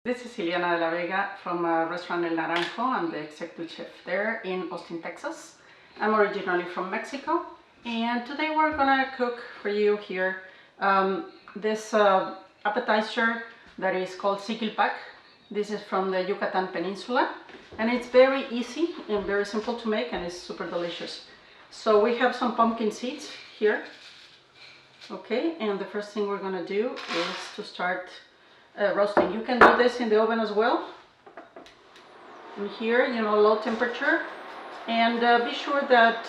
This is Iliana de la Vega from restaurant El Naranjo. I'm the executive chef there in Austin, Texas. I'm originally from Mexico, and today we're gonna cook for you here this appetizer that is called Sikil. This is from the Yucatan Peninsula, and it's very easy and very simple to make, and it's super delicious. So we have some pumpkin seeds here. Okay, and the first thing we're gonna do is to start roasting. You can do this in the oven as well. And here, low temperature, and be sure that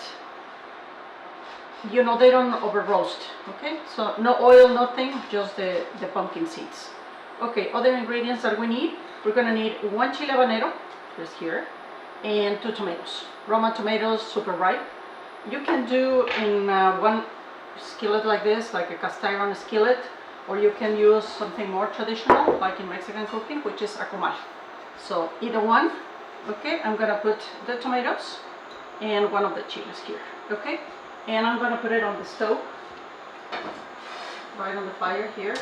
they don't over roast. Okay, so no oil, nothing, just the pumpkin seeds. Okay, other ingredients that we need, we're gonna need 1 chile habanero, just here, and 2 tomatoes. Roma tomatoes, super ripe. You can do in one skillet like this, like a cast iron skillet, or you can use something more traditional, like in Mexican cooking, which is a comal. So either one. Okay, I'm gonna put the tomatoes and one of the chiles here. Okay, and I'm gonna put it on the stove, right on the fire here,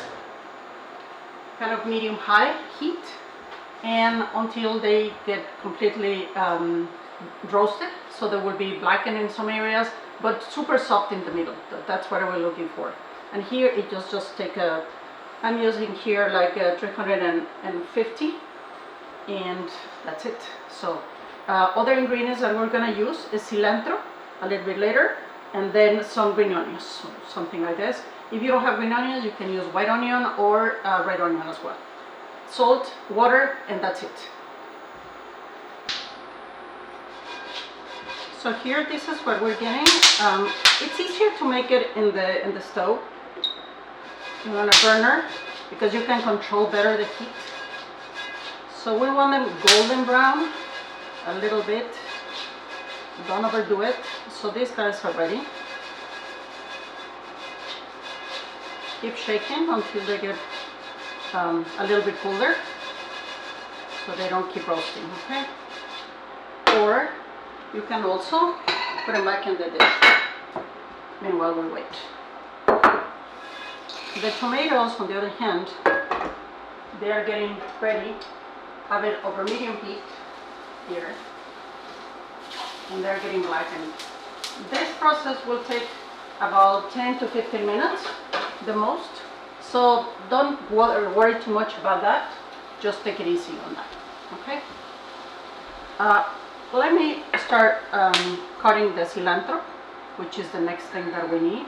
kind of medium-high heat, and until they get completely roasted. So they will be blackened in some areas, but super soft in the middle. That's what we're looking for. And here it just take I'm using here like 350, and that's it. So other ingredients that we're gonna use is cilantro a little bit later, and then some green onions, so something like this. If you don't have green onions, you can use white onion or red onion as well. Salt, water, and that's it. So here, this is what we're getting. It's easier to make it in the stove. You want a burner because you can control better the heat. So we want them golden brown a little bit. Don't overdo it. So these guys are ready. Keep shaking until they get a little bit cooler, so they don't keep roasting. Okay. Or you can also put them back in the dish. Meanwhile, we wait. The tomatoes, on the other hand, they are getting ready. Have it over medium heat here, and they're getting blackened. This process will take about 10 to 15 minutes, the most. So don't worry too much about that. Just take it easy on that. Okay. Let me start cutting the cilantro, which is the next thing that we need.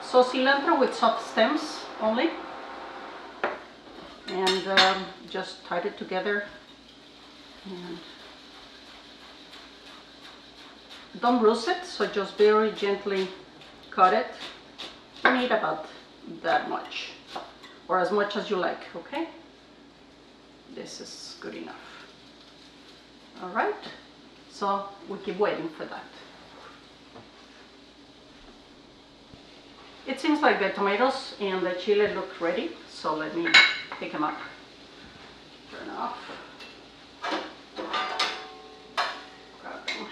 So cilantro with soft stems only, and just tie it together, and don't bruise it, so just very gently cut it. You need about that much, or as much as you like. Okay, this is good enough. All right, so we keep waiting for that. It seems like the tomatoes and the chile look ready, so let me pick them up. Turn off. Grab them.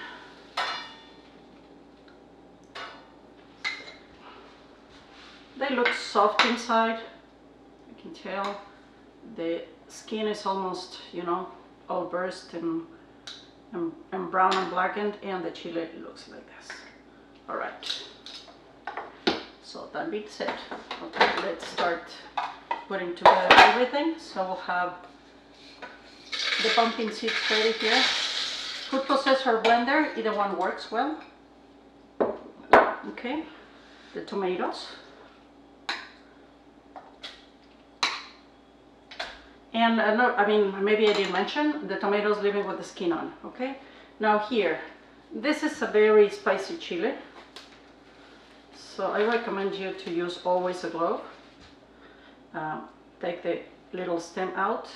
They look soft inside. You can tell the skin is almost, all burst and brown and blackened, and the chile looks like this. All right. So that being said, okay, let's start putting together everything. So we'll have the pumpkin seeds ready here. Food processor, blender, either one works well. Okay, the tomatoes. And maybe I didn't mention the tomatoes leaving with the skin on. Okay, now here, this is a very spicy chili. So I recommend you to use always a glove. Take the little stem out,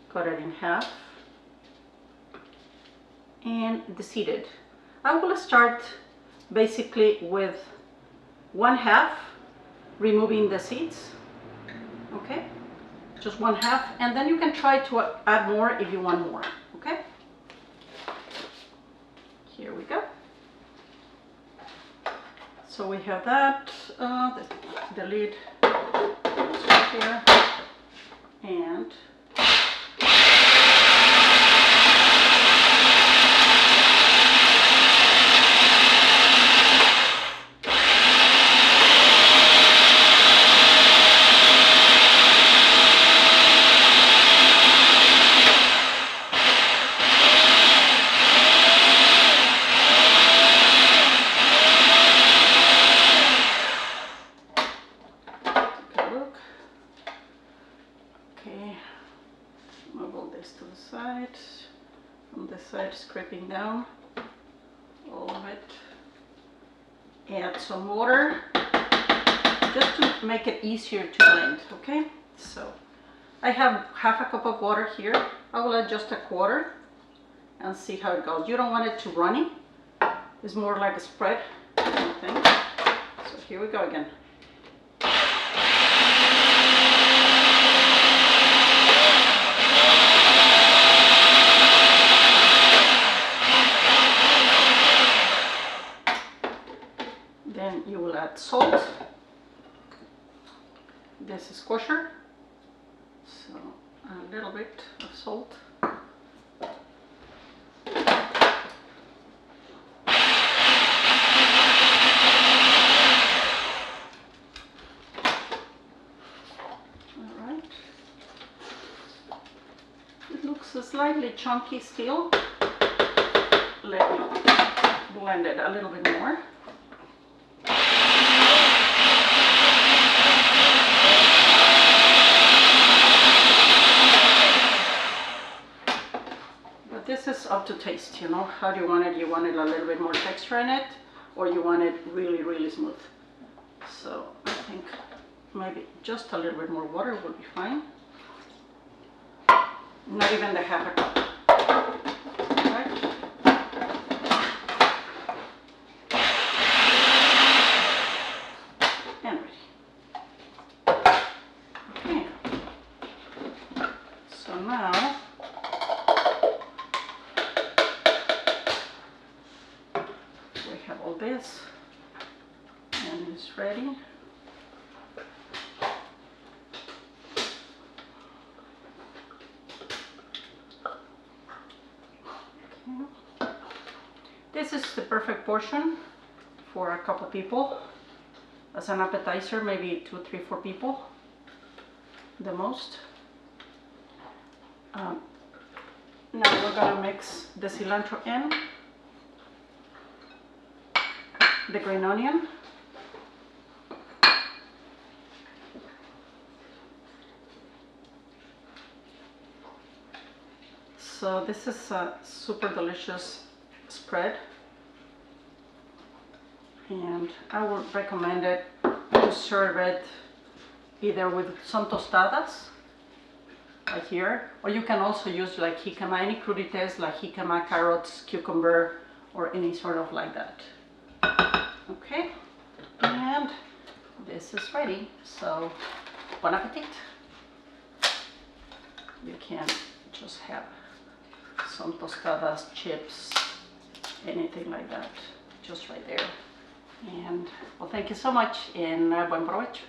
cut it in half, and deseed it. I will start basically with 1/2, removing the seeds. Okay, just 1/2, and then you can try to add more if you want more. Okay, here we go. So we have that, the lid here, and to the side, from this side scraping down all of it. Add some water just to make it easier to blend, okay? So I have half a cup of water here. I will add just a quarter and see how it goes. You don't want it too runny. It's more like a spread kind of thing. So here we go again. Then you will add salt. This is kosher, so a little bit of salt. Alright. It looks slightly chunky still. Let me blend it a little bit more. This is up to taste, you know. How do you want it? You want it a little bit more texture in it, or you want it really, really smooth. So I think maybe just a little bit more water will be fine. Not even the half a cup. Right? And ready. Okay. So now this, and it's ready. Okay. This is the perfect portion for a couple people. As an appetizer, maybe 2, 3, 4 people, the most. Now we're gonna mix the cilantro in. The green onion, so this is a super delicious spread, and I would recommend it to serve it either with some tostadas like here, or you can also use like jicama, any crudités like jicama, carrots, cucumber, or any sort of like that. Okay, and this is ready, so bon appetit. You can just have some tostadas, chips, anything like that, just right there. And well, thank you so much, and buen provecho.